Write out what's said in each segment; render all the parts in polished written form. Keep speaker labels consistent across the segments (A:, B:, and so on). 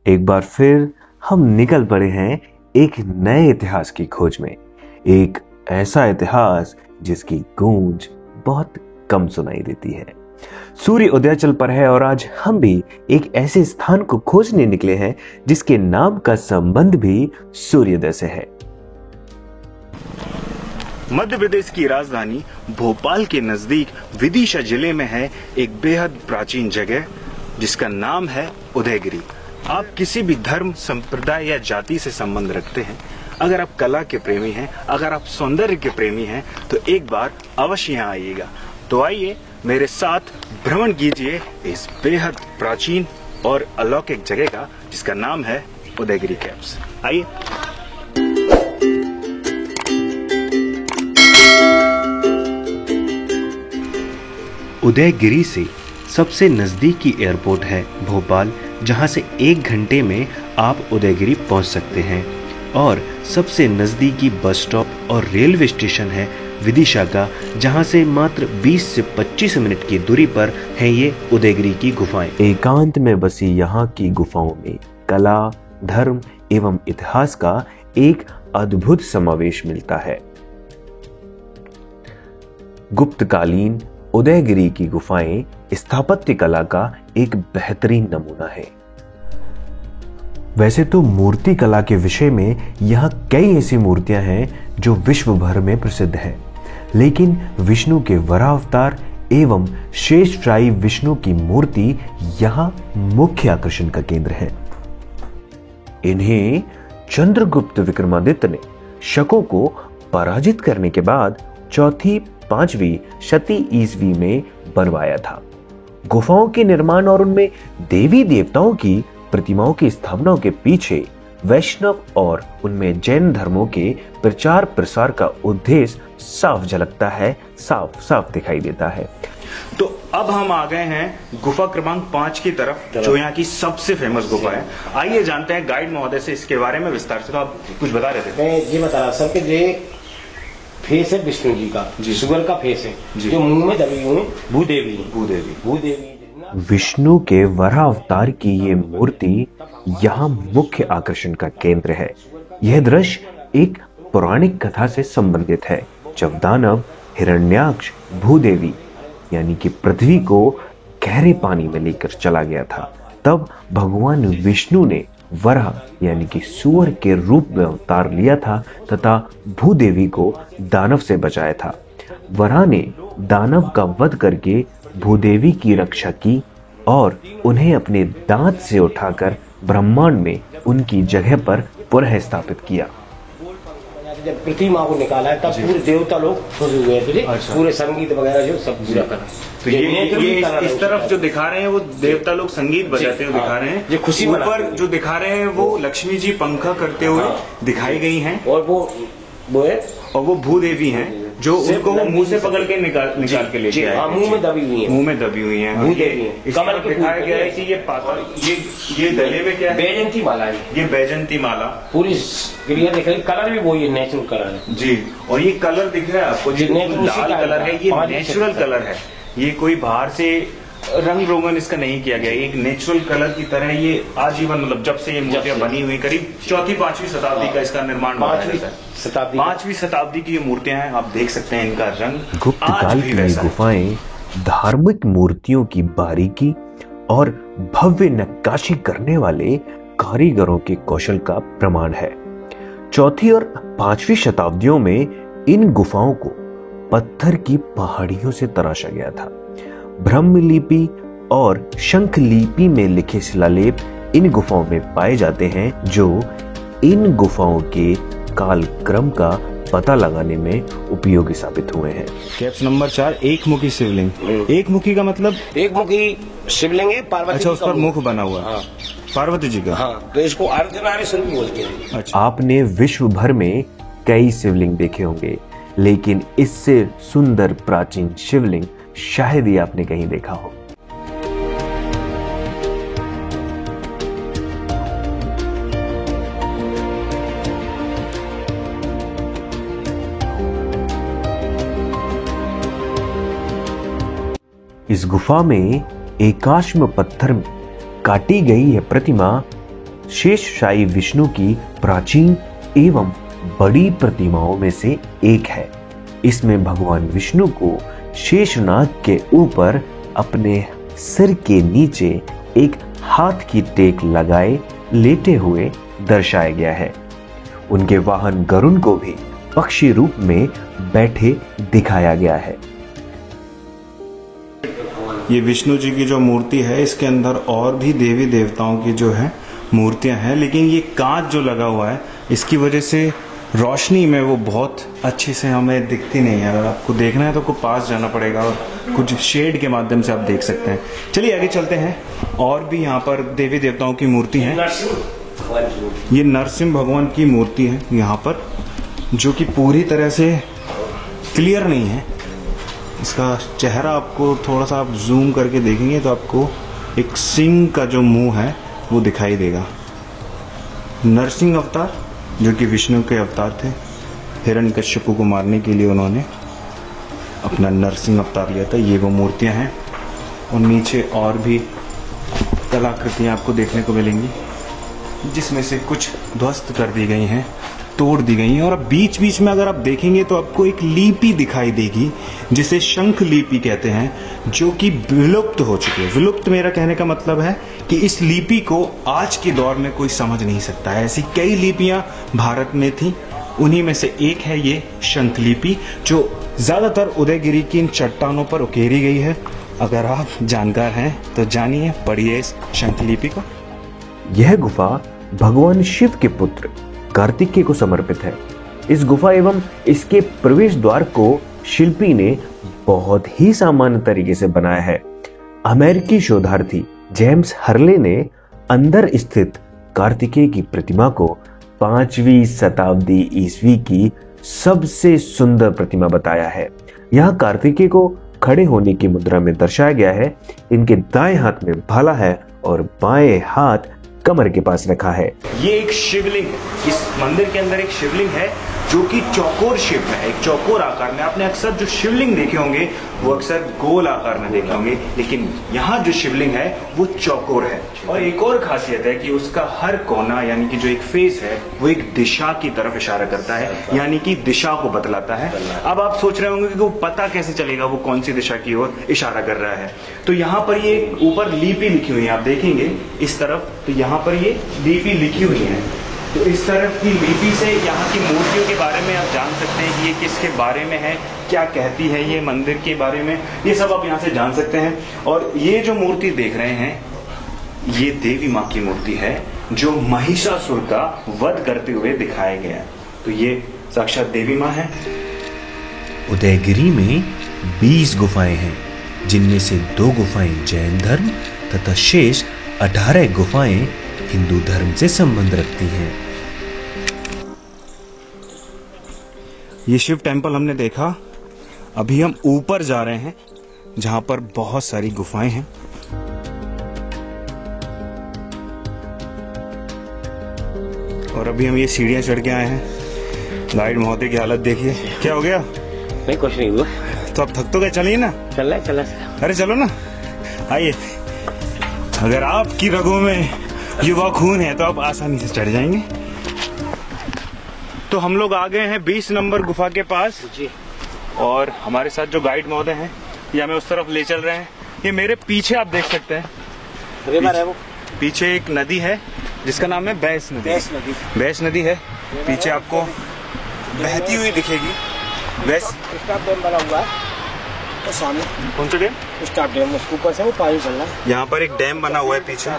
A: एक बार फिर हम निकल पड़े हैं एक नए इतिहास की खोज में। एक ऐसा इतिहास जिसकी गूंज बहुत कम सुनाई देती है। सूर्य उदयाचल पर है और आज हम भी एक ऐसे स्थान को खोजने निकले हैं जिसके नाम का संबंध भी सूर्योदय से है।
B: मध्य प्रदेश की राजधानी भोपाल के नजदीक विदिशा जिले में है एक बेहद प्राचीन जगह जिसका नाम है उदयगिरी। आप किसी भी धर्म, संप्रदाय या जाति से संबंध रखते हैं, अगर आप कला के प्रेमी हैं, अगर आप सौंदर्य के प्रेमी हैं, तो एक बार अवश्य यहाँ आइएगा। तो आइए मेरे साथ भ्रमण कीजिए इस बेहद प्राचीन और अलौकिक जगह का जिसका नाम है उदयगिरी केव्स। आइए।
A: उदयगिरी से सबसे नजदीकी एयरपोर्ट है भोपाल, जहां से 1 घंटे में आप उदयगिरी पहुंच सकते हैं, और सबसे नजदीकी बस स्टॉप और रेलवे स्टेशन है विदिशा का, जहां से मात्र 20 से 25 मिनट की दूरी पर है ये उदयगिरी की गुफाएं। एकांत में बसी यहाँ की गुफाओं में कला, धर्म एवं इतिहास का एक अद्भुत समावेश मिलता है। गुप्तकालीन उदयगिरी की गुफाएं स्थापत्य कला का एक बेहतरीन नमूना है। वैसे तो मूर्ति कला के विषय में यहाँ कई ऐसी मूर्तियां हैं जो विश्व भर में प्रसिद्ध हैं, लेकिन विष्णु के वरावतार एवं शेषशायी विष्णु की मूर्ति यहाँ मुख्य आकर्षण का केंद्र है। इन्हें चंद्रगुप्त विक्रमादित्य ने शकों को पराजित करने के बाद 4वीं-5वीं शती ईस्वी में बनवाया था। गुफाओं के निर्माण और उनमें देवी देवताओं की प्रतिमाओं की स्थापना के पीछे वैष्णव और उनमें जैन धर्मों के प्रचार प्रसार का उद्देश्य साफ झलकता है, साफ साफ दिखाई देता है।
B: तो अब हम आ गए हैं गुफा क्रमांक 5 की तरफ, जो यहाँ की सबसे फेमस गुफा है। आइए जानते हैं गाइड महोदय से इसके बारे में विस्तार से। तो आप कुछ बता रहे थे।
C: मैं ये बता रहा सर कि ये फेस है विष्णु जी का, शुगर का फेस है, जो मुंह में दबी हुई भूदेवी।
A: विष्णु के वराह अवतार की ये मूर्ति यहाँ मुख्य आकर्षण का केंद्र है। यह दृश्य एक पौराणिक कथा से संबंधित है, जब दानव हिरण्याक्ष भूदेवी यानी कि पृथ्वी को गहरे पानी में लेकर चला गया था। तब भगवान विष्णु ने वराह यानी कि सूअर के रूप में अवतार लिया था तथा भूदेवी को दानव से बचाया था। वराह ने दानव का वध करके भूदेवी की रक्षा की और उन्हें अपने दांत से उठाकर ब्रह्मांड में उनकी जगह पर पुनः स्थापित किया।
C: जब पृथ्वी माँ को निकाला है तब पूरे देवता लोग खुश हुए थे। पूरे संगीत वगैरह जो सब पूरा करा।
B: तो ये इस तरफ जो दिखा रहे हैं वो देवता लोग संगीत बजाते हुए दिखा रहे हैं।
C: ये खुशी
B: ऊपर जो दिखा रहे हैं वो लक्ष्मी जी पंखा करते हुए दिखाई गई हैं,
C: और वो है
B: और वो भूदेवी हैं जो उनको वो मुंह से पकड़ के निकाल के लेके आए।
C: मुंह में दबी हुई हैं
B: भूदेवी। कमल दिखाया गया है कि ये गले में क्या है?
C: बैजंती माला है।
B: ये बैजंती माला
C: पूरी क्रिया दिख रही। कलर भी वही है, नेचुरल कलर है
B: जी। और ये कलर दिख रहा है आपको, जो लाल कलर है, ये नेचुरल कलर है। ये कोई बाहर से रंग रोगन इसका नहीं किया गया। एक नेचुरल कलर की तरह ये आजीवन, मतलब जब से ये मूर्तियां बनी हुई, करीब 4वीं-5वीं शताब्दी का इसका निर्माण हुआ है। 5वीं शताब्दी की ये मूर्तियां हैं। आप देख सकते हैं इनका रंग।
A: गुप्त काल की गुफाएं धार्मिक मूर्तियों की बारीकी और भव्य नक्काशी करने वाले कारीगरों के कौशल का प्रमाण है। 4वीं और 5वीं शताब्दियों में इन गुफाओं को पत्थर की पहाड़ियों से तराशा गया था। ब्रह्मलिपि और शंख लिपि में लिखे शिलालेख इन गुफाओं में पाए जाते हैं, जो इन गुफाओं के कालक्रम का पता लगाने में उपयोगी साबित हुए हैं।
B: केव्स नंबर 4, एक मुखी शिवलिंग। एक मुखी का मतलब?
C: एक मुखी शिवलिंग है, पार्वती।
B: अच्छा, उस पर मुख बना हुआ। हाँ। पार्वती जी का।
C: हाँ, तो इसको अर्धनारीश्वर बोलते हैं।
A: अच्छा। आपने विश्व भर में कई शिवलिंग देखे होंगे, लेकिन इससे सुंदर प्राचीन शिवलिंग शायद ही आपने कहीं देखा हो। इस गुफा में एकाश्म पत्थर में काटी गई यह प्रतिमा शेषशायी विष्णु की प्राचीन एवं बड़ी प्रतिमाओं में से एक है। इसमें भगवान विष्णु को शेषनाग के ऊपर अपने सिर के नीचे एक हाथ की टेक लगाए लेटे हुए दर्शाया गया है। उनके वाहन गरुड़ को भी पक्षी रूप में बैठे दिखाया गया है।
B: ये विष्णु जी की जो मूर्ति है, इसके अंदर और भी देवी देवताओं की जो है मूर्तियां हैं, लेकिन ये कांच जो लगा हुआ है इसकी वजह से रोशनी में वो बहुत अच्छे से हमें दिखती नहीं है। अगर आपको देखना है तो आपको पास जाना पड़ेगा और कुछ शेड के माध्यम से आप देख सकते हैं। चलिए आगे चलते हैं। और भी यहाँ पर देवी देवताओं की मूर्ति है। ये नरसिंह भगवान की मूर्ति है यहाँ पर, जो कि पूरी तरह से क्लियर नहीं है। इसका चेहरा आपको थोड़ा सा आप जूम करके देखेंगे तो आपको एक सिंह का जो मुंह है वो दिखाई देगा। नरसिंह अवतार जो कि विष्णु के अवतार थे, हिरण्यकश्यप को मारने के लिए उन्होंने अपना नरसिंह अवतार लिया था। ये वो मूर्तियां हैं और नीचे और भी कलाकृतियां आपको देखने को मिलेंगी, जिसमें से कुछ ध्वस्त कर दी गई हैं, तोड़ दी गई हैं। और अब बीच बीच में अगर आप देखेंगे तो आपको एक लिपि दिखाई देगी जिसे शंख लिपि कहते हैं, जो कि विलुप्त हो चुकी है। विलुप्त मेरा कहने का मतलब है कि इस लिपि को आज के दौर में कोई समझ नहीं सकता है। ऐसी कई लिपियां भारत में थी, उन्हीं में से एक है ये शंख लिपि, जो ज्यादातर उदयगिरी की इन चट्टानों पर उकेरी गई है। अगर आप जानकार हैं तो जानिए, पढ़िए इस शंख लिपि को।
A: यह गुफा भगवान शिव के पुत्र कार्तिकेय को समर्पित है। इस गुफा एवं इसके प्रवेश द्वार को शिल्पी ने बहुत ही सामान्य तरीके से बनाया है। अमेरिकी शोधार्थी जेम्स हर्ले ने अंदर स्थित कार्तिकेय की प्रतिमा को 5वीं शताब्दी ईस्वी की सबसे सुंदर प्रतिमा बताया है। यहाँ कार्तिकेय को खड़े होने की मुद्रा में दर्शाया गया है। इनके दाएं हाथ में भाला है और बाएं हाथ कमर के पास रखा है।
B: ये एक शिवलिंग, इस मंदिर के अंदर एक शिवलिंग है जो कि चौकोर शेप में है, एक चौकोर आकार में। आपने अक्सर जो शिवलिंग देखे होंगे वो अक्सर गोल आकार में देखे होंगे, लेकिन यहाँ जो शिवलिंग है वो चौकोर है। और एक और खासियत है कि उसका हर कोना यानी कि जो एक फेस है वो एक दिशा की तरफ इशारा करता है, यानी कि दिशा को बतलाता है। अब आप सोच रहे होंगे कि वो पता कैसे चलेगा वो कौन सी दिशा की ओर इशारा कर रहा है। तो यहाँ पर ये ऊपर लिपि लिखी हुई है, आप देखेंगे इस तरफ, तो यहाँ पर ये लिपि लिखी हुई है। तो इस तरफ की लिपि से यहाँ की मूर्तियों के बारे में आप जान सकते हैं कि ये किसके बारे में है, क्या कहती है ये मंदिर के बारे में, ये सब आप यहाँ से जान सकते हैं। और ये जो मूर्ति देख रहे हैं ये देवी माँ की मूर्ति है, जो महिषासुर का वध करते हुए दिखाया गया है। तो ये साक्षात देवी माँ है।
D: उदयगिरी में 20 गुफाएं हैं, जिनमें से 2 गुफाएं जैन धर्म तथा शेष 18 गुफाएं हिंदू धर्म से संबंध रखती हैं।
B: ये शिव टेम्पल हमने देखा। अभी हम ऊपर जा रहे हैं जहां पर बहुत सारी गुफाएं हैं। और अभी हम ये सीढ़ियां चढ़ के आए हैं। गाइड महोदय की हालत देखिए, क्या हो गया?
C: नहीं, कुछ नहीं हुआ।
B: तो अब थक तो गए, चलिए ना।
C: चल रहा।
B: अरे चलो ना, आइए। अगर आपकी रगों में युवा खून है तो आप आसानी से चढ़ जाएंगे। तो हम लोग आ गए हैं 20 नंबर गुफा के पास जी। और हमारे साथ जो गाइड महोदय हैं ये हमें उस तरफ ले चल रहे हैं। ये मेरे पीछे आप देख सकते हैं, पीछे एक नदी है जिसका नाम है बैस नदी। बैस नदी है, पीछे आपको बहती हुई दिखेगी।
C: स्टॉप डैम बना हुआ है तो सामने।
B: कौन सा डैम?
C: स्टॉप डैम, उसके ऊपर से वो पानी चल रहा है।
B: यहाँ पर एक डैम बना हुआ है पीछे।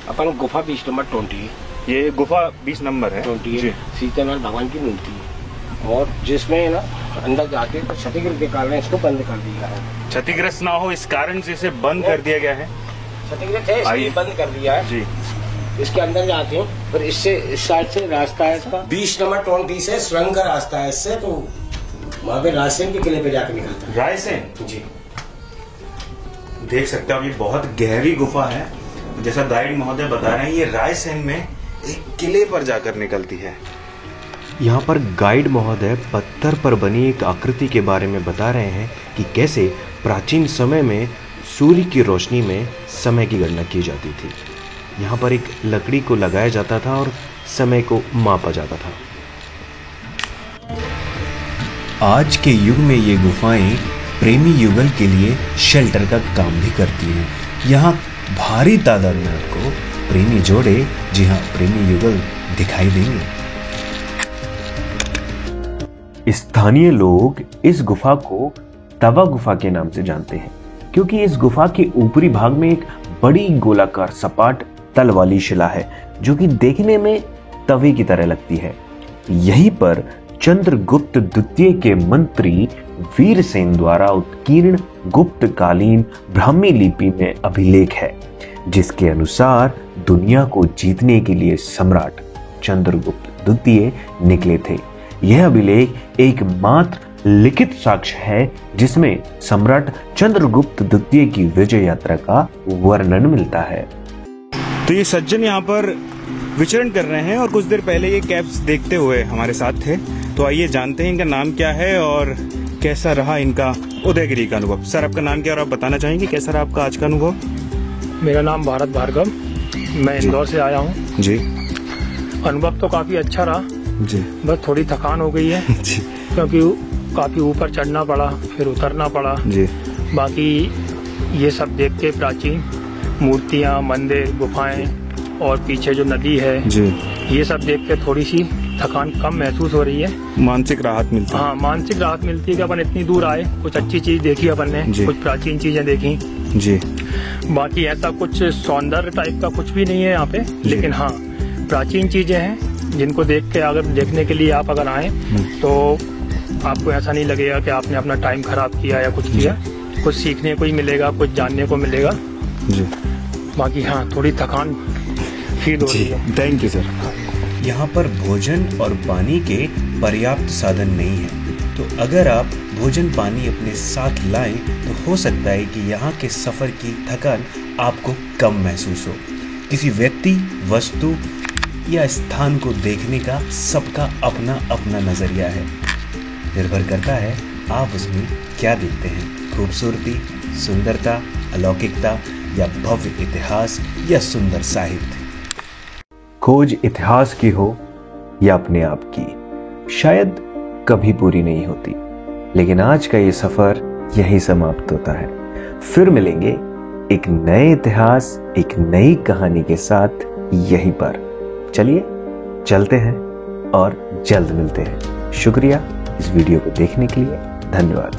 C: अपन गुफा 20 नंबर 20,
B: ये गुफा 20 नंबर है
C: 20 सीतानाथ भगवान की मूर्ति है। और जिसमें ना अंदर जाके तो क्षतिग्रस्त के कारण इसको बंद कर दिया है।
B: क्षतिग्रस्त ना हो इस कारण से इसे बंद कर दिया गया है।
C: क्षतिग्रस्त है इसलिए बंद कर दिया है
B: जी।
C: इसके अंदर जाते हैं, फिर इससे इस साइड से रास्ता है इसका 20 नंबर 20 से सुरंग का रास्ता है इससे, तो वहाँ पे रायसेन के किले पे जाके निकलता है।
B: रायसेन
C: जी,
B: देख सकते हो, ये बहुत गहरी गुफा है। जैसा गाइड महोदय बता रहे हैं, ये रायसेन में एक किले पर जाकर निकलती है।
A: यहाँ पर गाइड महोदय पत्थर पर बनी एक आकृति के बारे में बता रहे हैं कि कैसे प्राचीन समय में सूर्य की रोशनी में समय की गणना की जाती थी। यहाँ पर एक लकड़ी को लगाया जाता था और समय को मापा जाता था।
D: आज के युग में ये गुफाएं प्रेमी युगल के लिए शेल्टर का काम भी करती हैं। यहाँ भारी तादाद में आपको प्रेमी जोड़े, जी हाँ प्रेमी युगल दिखाई देंगे।
A: स्थानीय लोग इस गुफा को तवा गुफा के नाम से जानते हैं, क्योंकि इस गुफा के ऊपरी भाग में एक बड़ी गोलाकार सपाट तल वाली शिला है जो कि देखने में तवे की तरह लगती है। यहीं पर चंद्रगुप्त द्वितीय के मंत्री वीरसेन द्वारा उत्कीर्ण गुप्तकालीन ब्राह्मी लिपि में अभिलेख है, जिसके अनुसार दुनिया को जीतने के लिए सम्राट चंद्रगुप्त द्वितीय निकले थे। यह अभिलेख एकमात्र लिखित साक्ष्य है जिसमें सम्राट चंद्रगुप्त द्वितीय की विजय यात्रा का वर्णन मिलता है।
B: तो ये सज्जन यहाँ पर विचरण कर रहे हैं और कुछ देर पहले ये कैप्स देखते हुए हमारे साथ थे। तो आइए जानते हैं इनका नाम क्या है और कैसा रहा इनका उदयगिरी का अनुभव। सर आपका नाम क्या और आप बताना चाहेंगे कैसा रहा आपका आज का अनुभव?
E: मेरा नाम भारत भार्गव, मैं इंदौर से आया हूँ
B: जी।
E: अनुभव तो काफी अच्छा रहा
B: जी।
E: बस थोड़ी थकान हो गई है
B: जी।
E: क्योंकि काफी ऊपर चढ़ना पड़ा फिर उतरना पड़ा
B: जी।
E: बाकी ये सब देख के प्राचीन मूर्तियाँ, मंदिर, गुफाएं और पीछे जो नदी है
B: जी,
E: ये सब देख के थोड़ी सी थकान कम महसूस हो रही है।
B: मानसिक राहत मिलती है।
E: हाँ, मानसिक राहत मिलती है कि अपन इतनी दूर आए, कुछ अच्छी चीज देखी अपन ने, कुछ प्राचीन चीजें देखी
B: जी।
E: बाकी ऐसा कुछ सौंदर्य टाइप का कुछ भी नहीं है यहाँ पे, लेकिन हाँ प्राचीन चीजें हैं जिनको देख के अगर देखने के लिए आप अगर आए तो आपको ऐसा नहीं लगेगा कि आपने अपना टाइम खराब किया या कुछ किया। कुछ सीखने को ही मिलेगा, कुछ जानने को मिलेगा
B: जी।
E: बाकी हाँ थोड़ी थकान फील हो रही है।
B: Thank you sir.
D: यहाँ पर भोजन और पानी के पर्याप्त साधन नहीं है, तो अगर आप भोजन पानी अपने साथ लाएं तो हो सकता है कि यहाँ के सफर की थकान आपको कम महसूस हो। किसी व्यक्ति, वस्तु या स्थान को देखने का सबका अपना अपना नजरिया है। निर्भर करता है आप उसमें क्या देखते हैं, खूबसूरती, सुंदरता, अलौकिकता या भव्य इतिहास या सुंदर साहित्य।
A: खोज इतिहास की हो या अपने आप की, शायद कभी पूरी नहीं होती, लेकिन आज का ये सफर यही समाप्त होता है। फिर मिलेंगे एक नए इतिहास, एक नई कहानी के साथ यहीं पर। चलिए चलते हैं और जल्द मिलते हैं। शुक्रिया इस वीडियो को देखने के लिए, धन्यवाद।